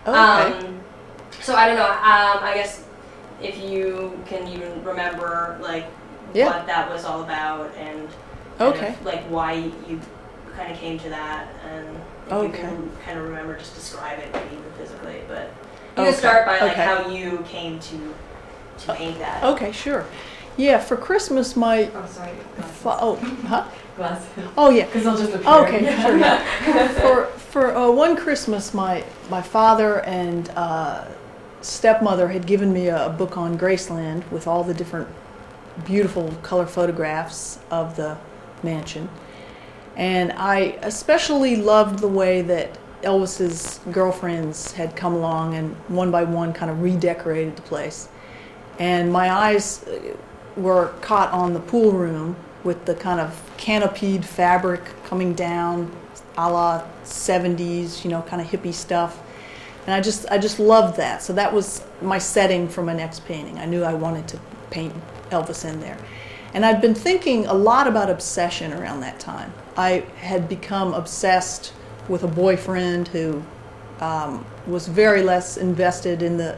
Okay. So I don't know. I guess if you can even remember like what that was all about and kind of, like why you kind of came to that, and if you can kind of remember, just describe it maybe even physically. But you can start by like how you came to paint that. Okay, sure. Yeah, for Christmas, my Glasses. Oh yeah, Because they'll just appear. Okay, sure. Yeah. For one Christmas, my father and stepmother had given me a book on Graceland with all the different beautiful color photographs of the mansion, and I especially loved the way that Elvis's girlfriends had come along and one by one kind of redecorated the place, and my eyes were caught on the pool room with the kind of canopied fabric coming down, a la 70s, you know, kind of hippie stuff. And I just loved that. So that was my setting for my next painting. I knew I wanted to paint Elvis in there. And I'd been thinking a lot about obsession around that time. I had become obsessed with a boyfriend who was very less invested in the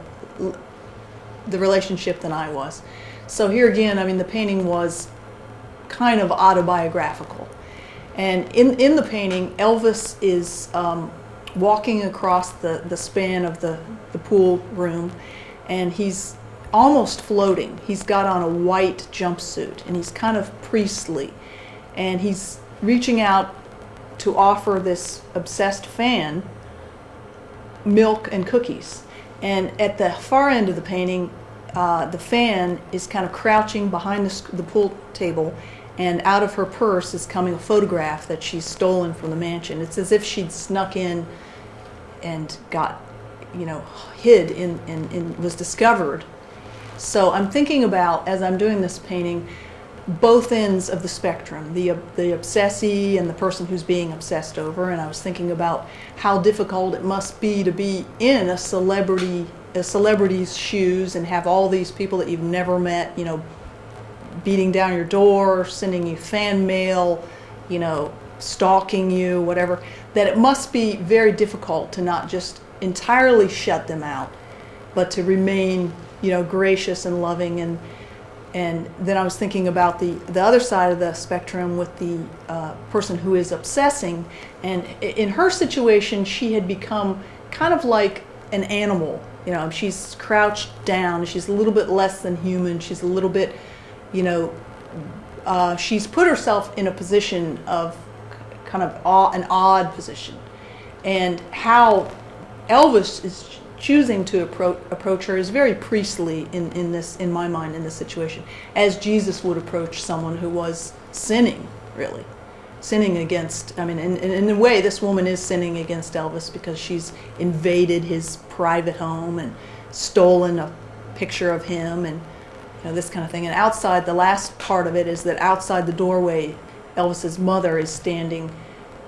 relationship than I was. So here again, I mean, the painting was kind of autobiographical. And in the painting, Elvis is walking across the span of the pool room, and he's almost floating. He's got on a white jumpsuit, and he's kind of priestly. And he's reaching out to offer this obsessed fan milk and cookies. And at the far end of the painting, the fan is kind of crouching behind the pool table, and out of her purse is coming a photograph that she's stolen from the mansion. It's as if she'd snuck in and got, you know, hid and was discovered. So I'm thinking about, as I'm doing this painting, both ends of the spectrum, the obsessee and the person who's being obsessed over. And I was thinking about how difficult it must be to be in a celebrity's shoes and have all these people that you've never met, you know, beating down your door, sending you fan mail, you know, stalking you, whatever. That it must be very difficult to not just entirely shut them out, but to remain, you know, gracious and loving. And then I was thinking about the other side of the spectrum with the person who is obsessing. And in her situation, she had become kind of like an animal. You know, she's crouched down. She's a little bit less than human. She's a little bit, you know, she's put herself in a position of kind of an odd position. And how Elvis is choosing to approach her is very priestly in my mind, in this situation, as Jesus would approach someone who was sinning, really. Sinning against, I mean, in a way, this woman is sinning against Elvis because she's invaded his private home and stolen a picture of him and, you know, this kind of thing. And outside, the last part of it is that outside the doorway, Elvis's mother is standing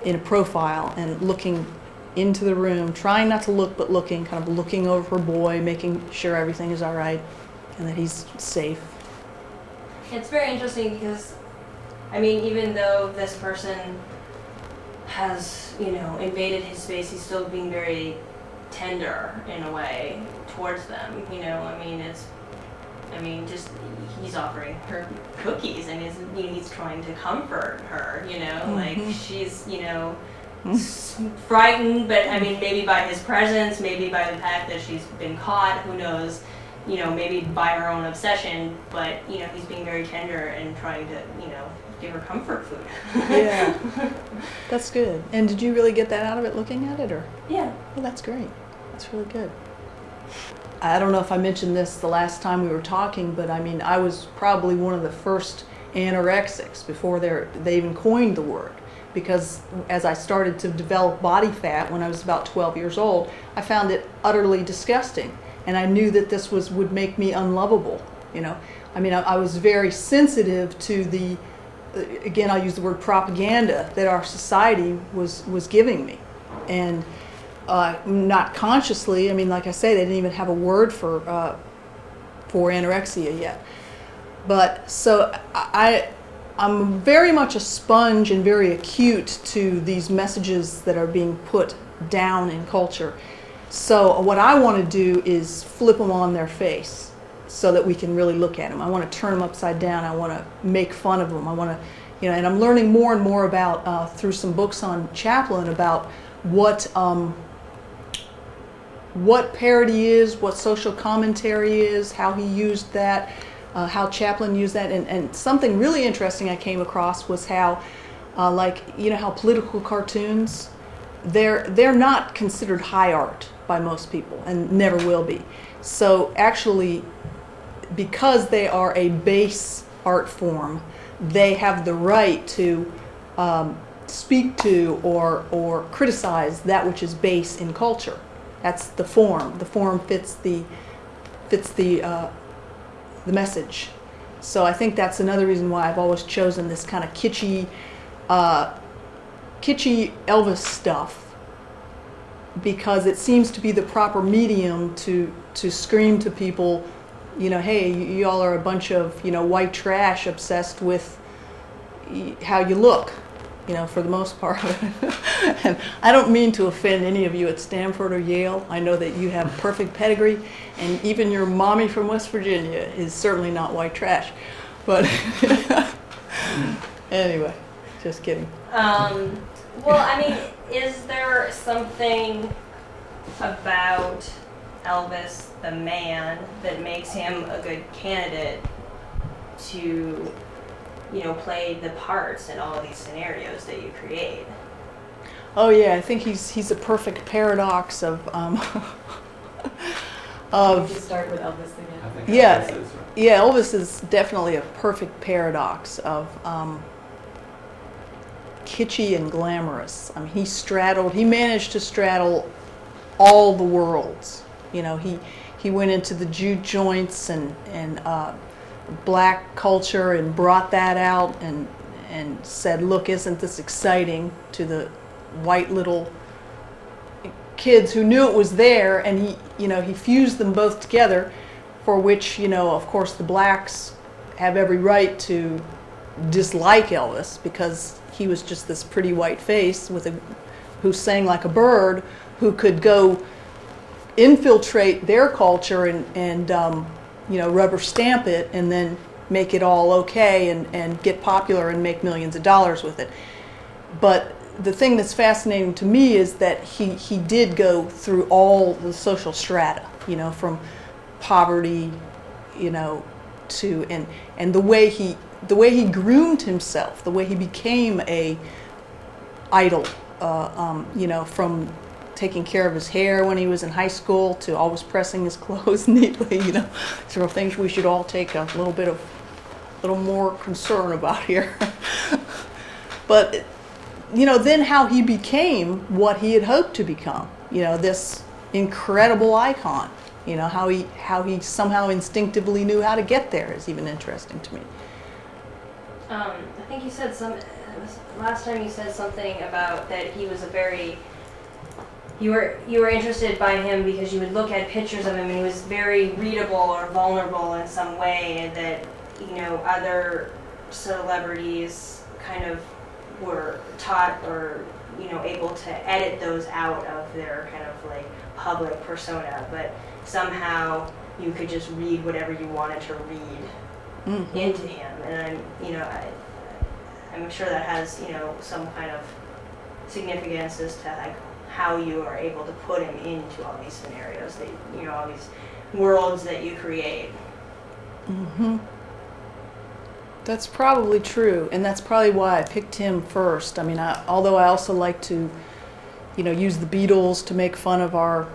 in a profile and looking into the room, trying not to look, but looking, kind of looking over her boy, making sure everything is all right and that he's safe. It's very interesting because, I mean, even though this person has, you know, invaded his space, he's still being very tender in a way towards them. You know, I mean, just he's offering her cookies and he's trying to comfort her. You know, like she's, you know, frightened, but I mean, maybe by his presence, maybe by the fact that she's been caught. Who knows? You know, maybe by her own obsession. But you know, he's being very tender and trying to, you know, give her comfort food. Yeah, that's good. And did you really get that out of it looking at it, or? Yeah. Well, that's great. That's really good. I don't know if I mentioned this the last time we were talking, but I mean, I was probably one of the first anorexics before they even coined the word. Because as I started to develop body fat when I was about 12 years old, I found it utterly disgusting. And I knew that this would make me unlovable, you know. I mean, I was very sensitive to the, again, I'll use the word propaganda that our society was giving me. And not consciously, I mean, like I say, they didn't even have a word for anorexia yet. But so I'm very much a sponge and very acute to these messages that are being put down in culture. So what I want to do is flip them on their face so that we can really look at them. I want to turn them upside down. I want to make fun of them. I want to, and I'm learning more and more about, through some books on Chaplin, about what parody is, what social commentary is, how he used that, how Chaplin used that. And something really interesting I came across was how, how political cartoons, they're not considered high art by most people and never will be. So actually, because they are a base art form, they have the right to speak to or criticize that which is base in culture. That's the form. The form fits the message. So I think that's another reason why I've always chosen this kind of kitschy Elvis stuff, because it seems to be the proper medium to scream to people, hey, you all are a bunch of white trash obsessed with how you look, for the most part. And I don't mean to offend any of you at Stanford or Yale. I know that you have perfect pedigree, and even your mommy from West Virginia is certainly not white trash. But anyway, just kidding. Well, I mean, is there something about Elvis the man that makes him a good candidate to, play the parts in all of these scenarios that you create? Oh yeah, I think he's a perfect paradox of We just start with Elvis again. I think Yeah. Elvis is, right? yeah, Elvis is definitely a perfect paradox of kitschy and glamorous. I mean, he managed to straddle all the worlds. He went into the juke joints and black culture and brought that out and said, look, isn't this exciting, to the white little kids who knew it was there, and he fused them both together, for which, of course, the blacks have every right to dislike Elvis, because he was just this pretty white face who sang like a bird, who could go infiltrate their culture and rubber stamp it and then make it all okay and get popular and make millions of dollars with it. But the thing that's fascinating to me is that he did go through all the social strata, from poverty, to and the way he groomed himself, the way he became a idol, from taking care of his hair when he was in high school to always pressing his clothes neatly, These are things we should all take a little more concern about here. But then how he became what he had hoped to become, this incredible icon, how he somehow instinctively knew how to get there is even interesting to me. I think you said last time you said something about that he was you were interested by him because you would look at pictures of him and he was very readable or vulnerable in some way, and that other celebrities kind of were taught or able to edit those out of their kind of like public persona, but somehow you could just read whatever you wanted to read into him. And I'm sure that has some kind of significance as to like how you are able to put him into all these scenarios that all these worlds that you create. Mm-hmm. That's probably true, and that's probably why I picked him first. I mean, although I also like to, use the Beatles to make fun of our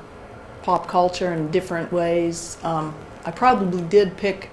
pop culture in different ways, I probably did pick